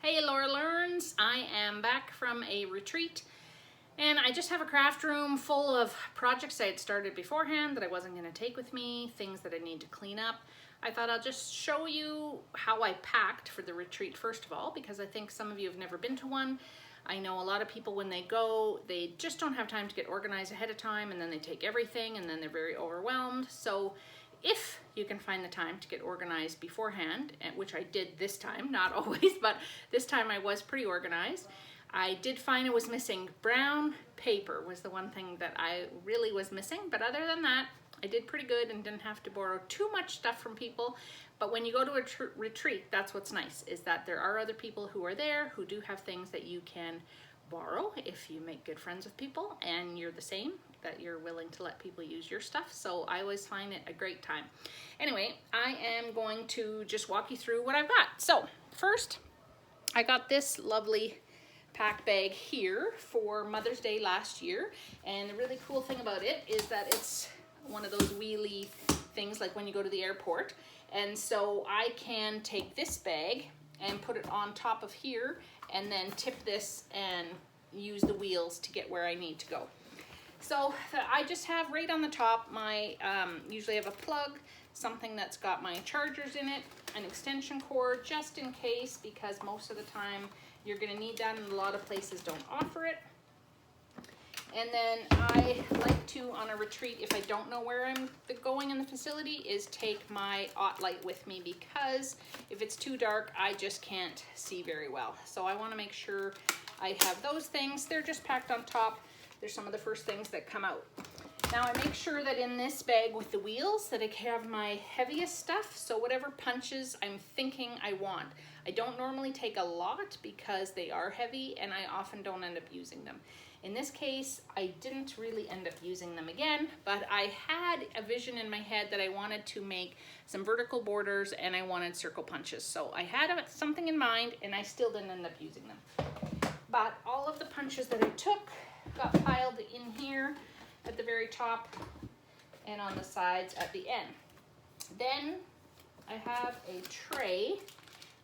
Hey Laura Learns, I am back from a retreat and I just have a craft room full of projects I had started beforehand that I wasn't going to take with me, things that I need to clean up. I thought I'll just show you how I packed for the retreat first of all, because I think some of you have never been to one. I know a lot of people when they go, they just don't have time to get organized ahead of time, and then they take everything and then they're very overwhelmed. So if you can find the time to get organized beforehand, which I did this time, not always, but this time I was pretty organized. I did find I was missing brown paper was the one thing that I really was missing, but other than that, I did pretty good and didn't have to borrow too much stuff from people. But when you go to a retreat, that's what's nice, is that there are other people who are there who do have things that you can borrow if you make good friends with people and you're the same, that you're willing to let people use your stuff. So I always find it a great time. Anyway, I am going to just walk you through what I've got. So first, I got this lovely pack bag here for Mother's Day last year. And the really cool thing about it is that it's one of those wheelie things like when you go to the airport. And so I can take this bag and put it on top of here and then tip this and use the wheels to get where I need to go. So I just have right on the top my, usually have a plug, something that's got my chargers in it, an extension cord just in case, because most of the time you're gonna need that and a lot of places don't offer it. And then I like to, on a retreat, if I don't know where I'm going in the facility, is take my light with me, because if it's too dark, I just can't see very well. So I wanna make sure I have those things. They're just packed on top. They're some of the first things that come out. Now I make sure that in this bag with the wheels that I have my heaviest stuff, so whatever punches I'm thinking I want. I don't normally take a lot because they are heavy and I often don't end up using them. In this case, I didn't really end up using them again, but I had a vision in my head that I wanted to make some vertical borders and I wanted circle punches. So I had something in mind and I still didn't end up using them. But all of the punches that I took got piled in here at the very top and on the sides at the end. Then I have a tray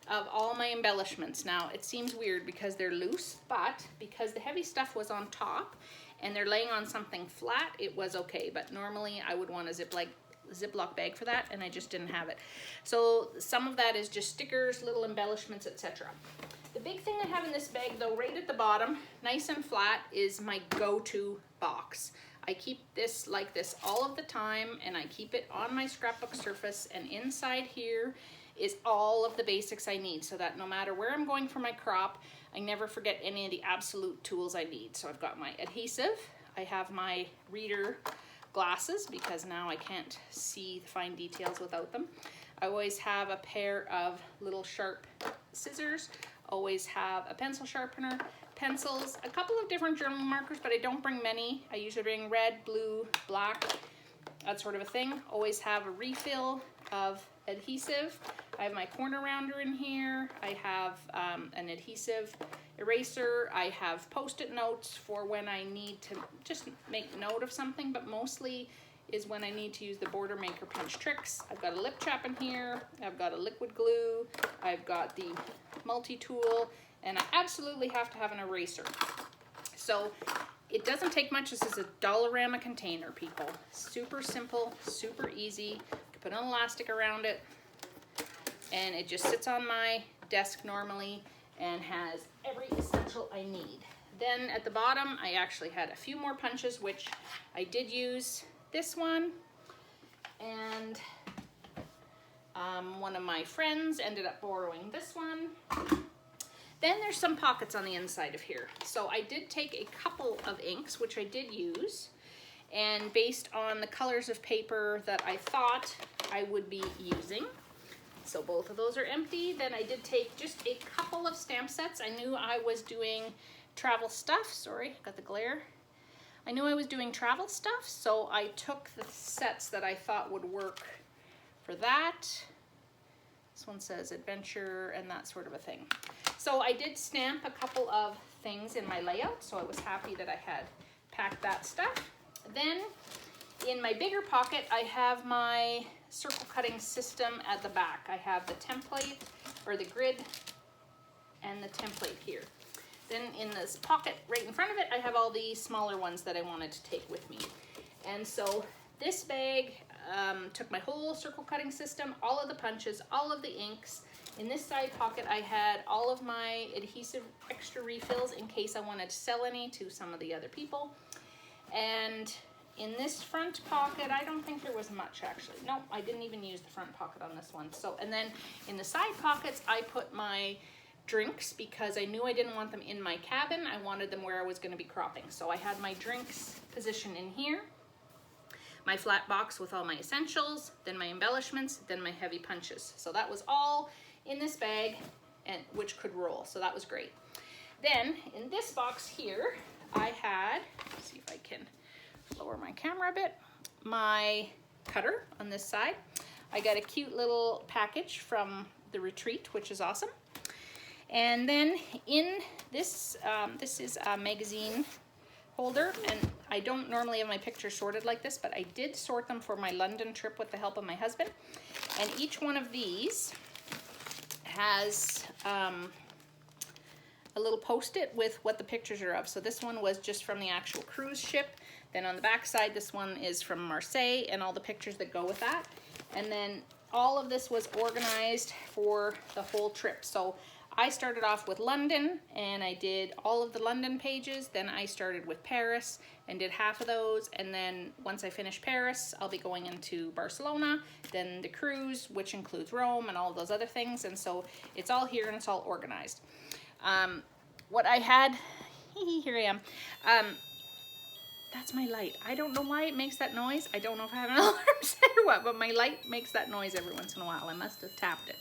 of all my embellishments. Now it seems weird because they're loose, but because the heavy stuff was on top and they're laying on something flat, it was okay. But normally I would want a Ziploc bag for that, and I just didn't have it. So some of that is just stickers, little embellishments, etc. The big thing I have in this bag though, right at the bottom, nice and flat, is my go-to box. I keep this like this all of the time, and I keep it on my scrapbook surface, and inside here is all of the basics I need, so that no matter where I'm going for my crop, I never forget any of the absolute tools I need. So I've got my adhesive, I have my reader glasses because now I can't see the fine details without them. I always have a pair of little sharp scissors, always have a pencil sharpener, pencils, a couple of different journal markers, but I don't bring many. I usually bring red, blue, black, that sort of a thing. Always have a refill of adhesive. I have my corner rounder in here. I have an adhesive eraser. I have post-it notes for when I need to just make note of something, but mostly is when I need to use the border maker punch tricks. I've got a lip chap in here. I've got a liquid glue. I've got the multi-tool, and I absolutely have to have an eraser. So it doesn't take much. This is a Dollarama container, people. Super simple, super easy. Put an elastic around it, and it just sits on my desk normally and has every essential I need. Then at the bottom, I actually had a few more punches, which I did use this one, and one of my friends ended up borrowing this one. Then there's some pockets on the inside of here. So I did take a couple of inks, which I did use, and based on the colors of paper that I thought I would be using. So both of those are empty. Then I did take just a couple of stamp sets. I knew I was doing travel stuff. Sorry, got the glare. I knew I was doing travel stuff, so I took the sets that I thought would work for that. This one says adventure and that sort of a thing. So I did stamp a couple of things in my layout, so I was happy that I had packed that stuff. Then in my bigger pocket, I have my circle cutting system at the back. I have the template or the grid and the template here. Then in this pocket right in front of it, I have all the smaller ones that I wanted to take with me. And so this bag took my whole circle cutting system, all of the punches, all of the inks. In this side pocket, I had all of my adhesive extra refills in case I wanted to sell any to some of the other people. And in this front pocket, I don't think there was much actually. No, I didn't even use the front pocket on this one. So, and then in the side pockets, I put my drinks because I knew I didn't want them in my cabin. I wanted them where I was going to be cropping. So I had my drinks positioned in here, my flat box with all my essentials, then my embellishments, then my heavy punches. So that was all in this bag, and which could roll. So that was great. Then in this box here, I had, let's see if I can lower my camera a bit, my cutter on this side. I got a cute little package from the retreat, which is awesome. And then in this, this is a magazine holder, and I don't normally have my pictures sorted like this, but I did sort them for my London trip with the help of my husband. And each one of these has a little post-it with what the pictures are of. So this one was just from the actual cruise ship. Then on the back side, this one is from Marseille and all the pictures that go with that. And then all of this was organized for the whole trip. So I started off with London and I did all of the London pages. Then I started with Paris and did half of those. And then once I finish Paris, I'll be going into Barcelona, then the cruise, which includes Rome and all of those other things. And so it's all here and it's all organized. What I had, here I am. That's my light. I don't know why it makes that noise. I don't know if I have an alarm set or what, but my light makes that noise every once in a while. I must have tapped it.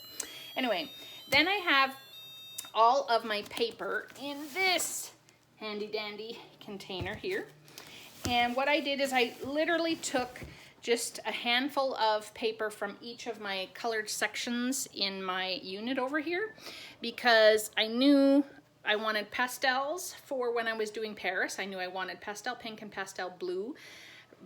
Anyway, then I have all of my paper in this handy dandy container here. And what I did is I literally took just a handful of paper from each of my colored sections in my unit over here, because I knew I wanted pastels for when I was doing Paris. I knew I wanted pastel pink and pastel blue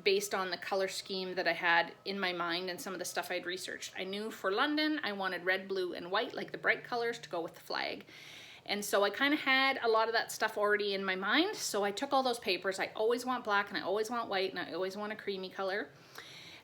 based on the color scheme that I had in my mind and some of the stuff I'd researched. I knew for London, I wanted red, blue, and white, like the bright colors to go with the flag. And so I kind of had a lot of that stuff already in my mind. So I took all those papers. I always want black and I always want white and I always want a creamy color.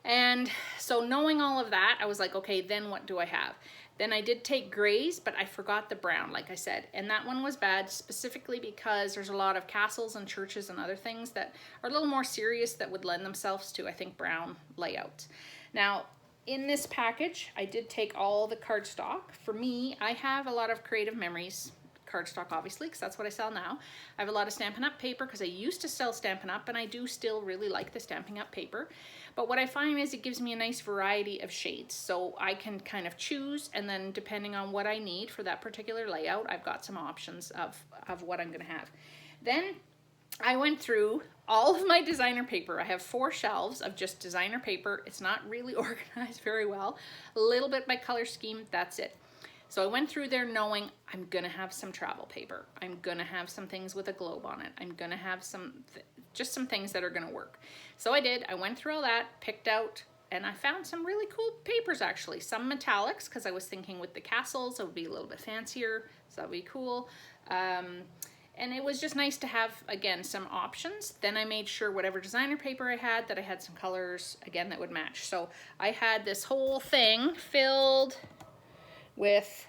And so knowing all of that, I was like, okay, then what do I have? Then I did take grays, but I forgot the brown, like I said. And that one was bad specifically because there's a lot of castles and churches and other things that are a little more serious that would lend themselves to, I think, brown layouts. Now, in this package, I did take all the cardstock. For me, I have a lot of creative memories cardstock, obviously, because that's what I sell now. I have a lot of Stampin' Up! Paper because I used to sell Stampin' Up! And I do still really like the Stampin' Up! Paper. But what I find is it gives me a nice variety of shades. So I can kind of choose, and then depending on what I need for that particular layout, I've got some options of what I'm going to have. Then I went through all of my designer paper. I have 4 shelves of just designer paper. It's not really organized very well. A little bit by color scheme, that's it. So I went through there knowing I'm gonna have some travel paper. I'm gonna have some things with a globe on it. I'm gonna have just some things that are gonna work. So I did, I went through all that, picked out, and I found some really cool papers actually. Some metallics, because I was thinking with the castles, it would be a little bit fancier, so that'd be cool. And it was just nice to have, again, some options. Then I made sure whatever designer paper I had, that I had some colors, again, that would match. So I had this whole thing filled with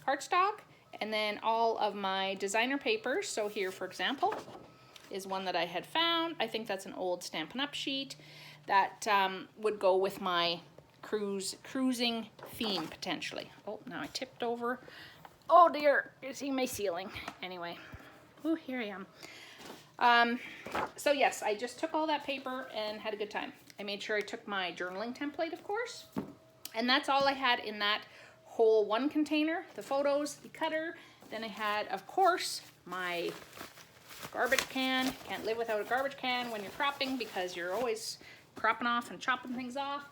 cardstock, and then all of my designer papers. So here, for example, is one that I had found. I think that's an old Stampin' Up! Sheet that would go with my cruising theme, potentially. Oh, now I tipped over. Oh dear, you see my ceiling. Anyway, oh, here I am. So yes, I just took all that paper and had a good time. I made sure I took my journaling template, of course, and that's all I had in that whole one container. The photos, the cutter, then I had, of course, my garbage can. Can't live without a garbage can when you're cropping because you're always cropping off and chopping things off.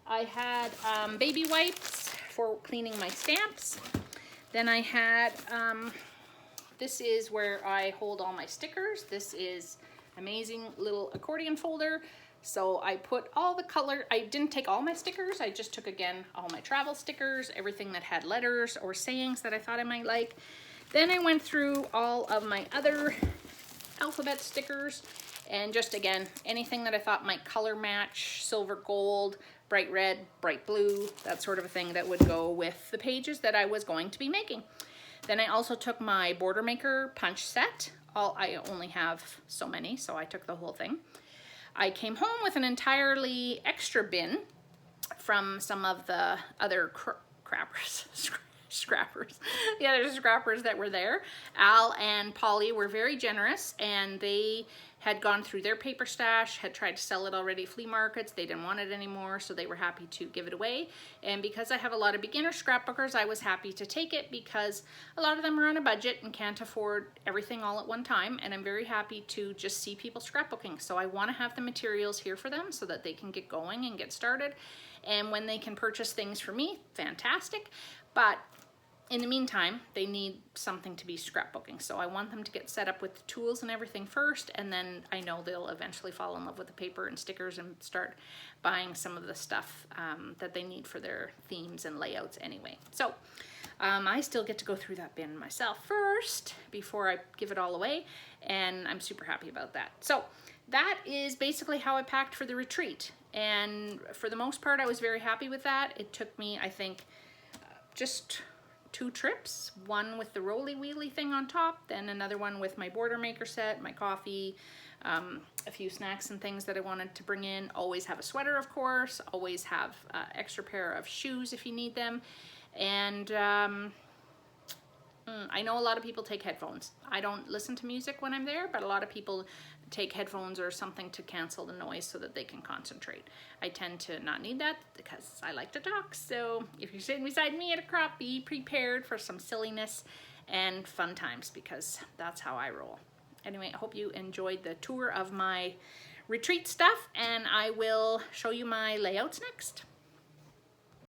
I had baby wipes for cleaning my stamps. Then I had, this is where I hold all my stickers. This is amazing little accordion folder. So I put all the color, I didn't take all my stickers, I just took, again, all my travel stickers, everything that had letters or sayings that I thought I might like. Then I went through all of my other alphabet stickers, and just again, anything that I thought might color match, silver gold, bright red, bright blue, that sort of a thing that would go with the pages that I was going to be making. Then I also took my Border Maker punch set. I only have so many, so I took the whole thing. I came home with an entirely extra bin from some of the other scrappers, the other scrappers that were there. Al and Polly were very generous, and they had gone through their paper stash, had tried to sell it already at flea markets. They didn't want it anymore, so they were happy to give it away. And because I have a lot of beginner scrapbookers, I was happy to take it because a lot of them are on a budget and can't afford everything all at one time. And I'm very happy to just see people scrapbooking. So I want to have the materials here for them so that they can get going and get started. And when they can purchase things for me, fantastic. But in the meantime, they need something to be scrapbooking. So I want them to get set up with the tools and everything first, and then I know they'll eventually fall in love with the paper and stickers and start buying some of the stuff that they need for their themes and layouts anyway. So I still get to go through that bin myself first before I give it all away, and I'm super happy about that. So that is basically how I packed for the retreat. And for the most part, I was very happy with that. It took me, I think, just 2 trips, one with the roly wheelie thing on top, then another one with my Border Maker set, my coffee, a few snacks and things that I wanted to bring in. Always have a sweater, of course, always have an extra pair of shoes if you need them. And I know a lot of people take headphones. I don't listen to music when I'm there, but a lot of people take headphones or something to cancel the noise so that they can concentrate. I tend to not need that because I like to talk. So if you're sitting beside me at a crop, be prepared for some silliness and fun times because that's how I roll. Anyway, I hope you enjoyed the tour of my retreat stuff, and I will show you my layouts next.